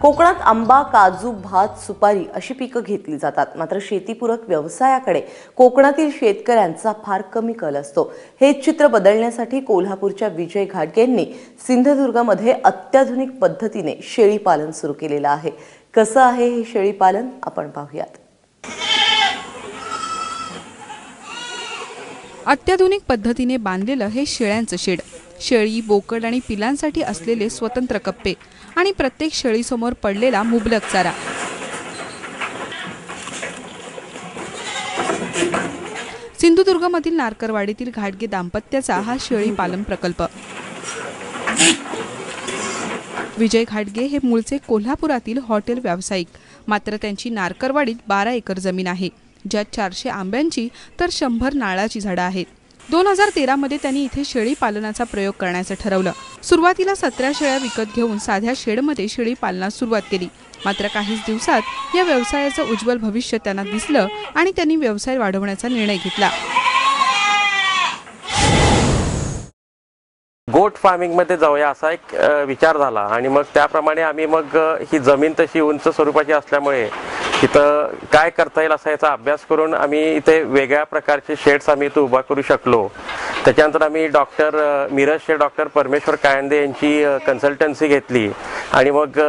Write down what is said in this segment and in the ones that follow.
कोकणात आंबा, काजू, भात, सुपारी अशी पिकं घेतली जातात। मात्र शेतीपूरक व्यवसायाकडे कोकणातील शेतकऱ्यांचा फार कमी कल असतो। हे चित्र बदलण्यासाठी कोल्हापूरच्या विजय घाटगेंनी सिंधुदुर्गमध्ये अत्याधुनिक पद्धतीने शेळी पालन सुरू केलेलं आहे। कसं आहे हे शेळी पालन आपण पाहूयात। अत्याधुनिक पद्धतीने बांधलेलं हे शेळ्यांचं शेड, शेळी, बोकड आणि पिलांसाठी असलेले स्वतंत्र कप्पे आणि प्रत्येक शेळीसमोर पडलेला मुबलक चारा। सिंधुदुर्गमधील नारकरवाडीतील घाटगे दाम्पत्याचा हा शेळी पालन प्रकल्प। विजय घाटगे हे मूळचे कोल्हापुरातील हॉटेल व्यावसायिक, मात्र त्यांची नारकरवाडीत 12 एकर जमीन आहे, ज्यात 400 आंब्यांची तर 100 नारळाची झाडं आहेत। 2013 मध्ये त्यांनी इथे शेळी पालनाचा प्रयोग करण्याचं ठरवलं। सुरुवातीला 17 शेळ्या विकत घेऊन साध्या शेडमध्ये शेळी पालनास सुरुवात केली। मात्र काहीच दिवसात या व्यवसायाचं उज्ज्वल भविष्य त्यांना दिसलं आणि त्यांनी व्यवसाय वाढवण्याचा निर्णय घेतला। गोट फार्मिंग मध्ये जाऊया असा एक विचार झाला आणि मग त्याप्रमाणे आम्ही मग ही जमीन तशी उंच स्वरूपाची असल्यामुळे इथं काय करता येईल असा याचा अभ्यास करून आम्ही इथे वेगळ्या प्रकारचे शेड्स आम्ही इथे उभा करू शकलो। त्याच्यानंतर आम्ही मिरजचे डॉक्टर परमेश्वर कायंदे यांची कन्सल्टन्सी घेतली आणि मग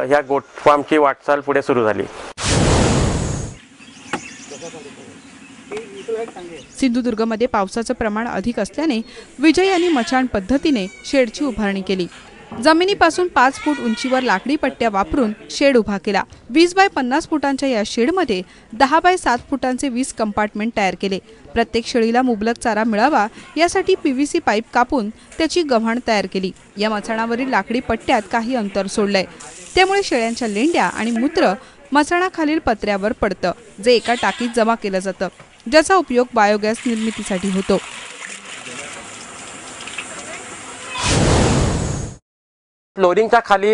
ह्या गोट फार्मची वाटचाल पुढे सुरू झाली। सिंधुदुर्गमध्ये पावसाचं प्रमाण अधिक असल्याने विजय यांनी मचाण पद्धतीने शेडची उभारणी केली। जमिनीपासून 5 फूट उंचीवर लाकडी पट्ट्या वापरून शेड उभा केला। 20 बाय 50 फुटांच्या या शेडमध्ये 10 बाय 7 फुटांचे 20 कंपार्टमेंट तयार केले। प्रत्येक शेळीला मुबलक चारा मिळावा यासाठी पीव्हीसी पाईप कापून त्याची गव्हाण तयार केली। या मचाणावरील लाकडी पट्ट्यात काही अंतर सोडलंय, त्यामुळे शेळ्यांच्या लेंड्या आणि मूत्र मचाणाखालील पत्र्यावर पडतं, जे एका टाकीत जमा केलं जातं, ज्याचा उपयोग बायोगॅस निर्मितीसाठी होतो। फ्लोरिंगच्या खाली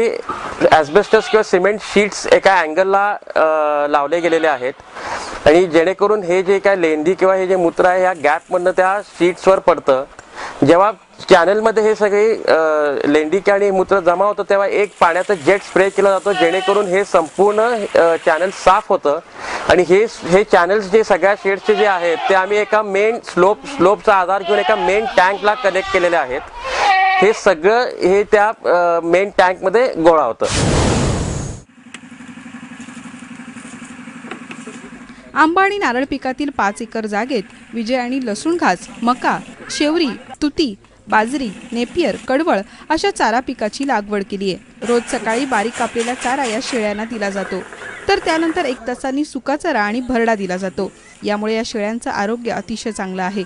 ॲस्बेस्टस किंवा सिमेंट शीट्स एका अँगलला लावले गेलेले आहेत आणि जेणेकरून हे जे काय लेंडी किंवा हे जे मूत्र आहे या गॅपमधनं त्या शीट्सवर पडतं। जेव्हा चॅनलमध्ये हे सगळे लेंडी आणि मूत्र जमा होतं तेव्हा एक पाण्याचा जेट स्प्रे केला जातो, जेणेकरून हे संपूर्ण चॅनल साफ होतं आणि हे चॅनल्स जे सगळ्या शेड्सचे जे आहेत ते आम्ही एका मेन स्लोपचा आधार घेऊन एका मेन टँकला कनेक्ट केलेले आहेत। हे सगळं हे त्या मेन टँक मध्ये गोळा होतं। आंबा आणि नारळ पिकातील 5 एकर जागेत विजय आणि लसूण घास, मका, शेवरी, तुती, बाजरी, नेपियर, कडवळ अशा चारा पिकाची लागवड केली आहे। रोज सकाळी बारीक कापलेला चारा या शेळ्यांना दिला जातो, तर त्यानंतर 1 तासांनी सुका चारा आणि भरडा दिला जातो। यामुळे या शेळ्यांचं आरोग्य अतिशय चांगलं आहे।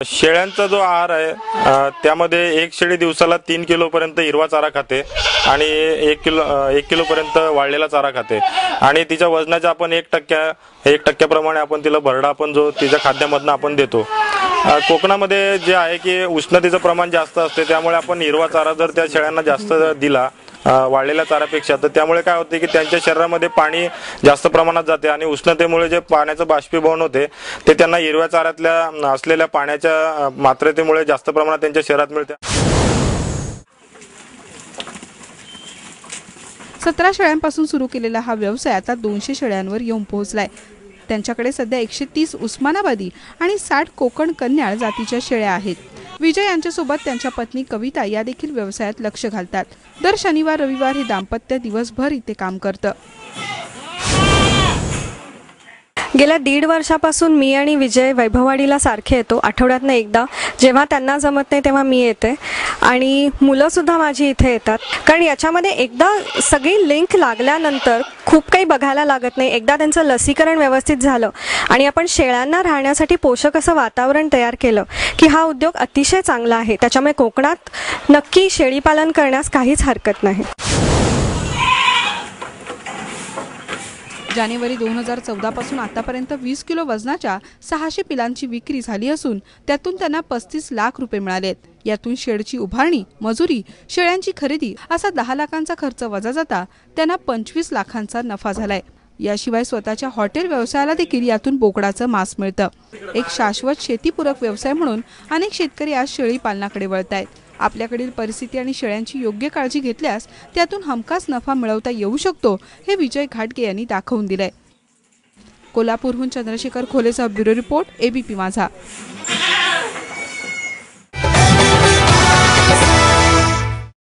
शेळ्यांचा जो आहार आहे त्यामध्ये एक शेळी दिवसाला 3 किलो पर्यंत हिरवा चारा खाते आणि 1 किलो पर्यंत वाळलेला चारा खाते आणि तिच्या वजनाच्या आपण 1% आपण तिला भरडा आपण जो तिच्या खाद्यामधनं आपण देतो। कोकणामध्ये जे आहे की उष्णतेचं प्रमाण जास्त असते, त्यामुळे आपण हिरवा चारा जर त्या शेळ्यांना जास्त दिला वाळलेल्या चाऱ्यापेक्षा, तर त्यामुळे काय होते की त्यांच्या शरीरामध्ये पाणी जास्त प्रमाणात जाते आणि उष्णतेमुळे जे पाण्याचं बाष्पीभवन होते ते त्यांना हिरव्या चाऱ्यातल्या असलेल्या पाण्याच्या मात्रेमुळे जास्त प्रमाणात त्यांच्या शरीरात मिळते। 17 शेळ्यांपासून सुरू केलेला हा व्यवसाय आता 200 शेळ्यांवर येऊन पोहोचलाय। त्यांच्याकडे सध्या 130 उस्मानाबादी आणि 60 कोकण कन्याळ जातीच्या शेळ्या आहेत। विजय यांच्यासोबत त्यांच्या पत्नी कविता या देखील व्यवसायात लक्ष घालतात। दर शनिवार रविवार हे दाम्पत्य दिवसभर इथे काम करतं। गेल्या 1.5 वर्षापासून मी आणि विजय वैभववाडीला सारखे येतो। आठवड्यातनं एकदा जेव्हा त्यांना जमत नाही तेव्हा मी येते आणि मुलं सुद्धा माझी इथे येतात, कारण याच्यामध्ये एकदा सगळी लिंक लागल्यानंतर खूप काही बघायला लागत नाही। एकदा त्यांचं लसीकरण व्यवस्थित झालं आणि आपण शेळ्यांना राहण्यासाठी पोषक असं वातावरण तयार केलं की हा उद्योग अतिशय चांगला आहे। त्याच्यामुळे कोकणात नक्की शेळी पालन करण्यास काहीच हरकत नाही। जानेवारी 2014 पासून आतापर्यंत 20 किलो वजनाच्या 600 पिलांची विक्री झाली असून त्यातून त्यांना 35 लाख रुपये मिळाले आहेत। यातून शेडची उभारणी, मजुरी, शेळ्यांची खरेदी असा 10 लाखांचा खर्च वजा जाता त्यांना 25 लाखांचा नफा झालाय। याशिवाय स्वतःच्या हॉटेल व्यवसायाला देखील यातून बोकडाचं मांस मिळतं। एक शाश्वत शेतीपूरक व्यवसाय म्हणून अनेक शेतकरी आज शेळी पालनाकडे वळतायत। आपल्याकडील परिस्थिती आणि शेळ्यांची योग्य काळजी घेतल्यास त्यातून हमखास नफा मिळवता येऊ शकतो, हे विजय घाटगे यांनी दाखवून दिलंय। कोल्हापूरहून चंद्रशेखर खोलेचा ब्युरो रिपोर्ट, एबीपी माझा।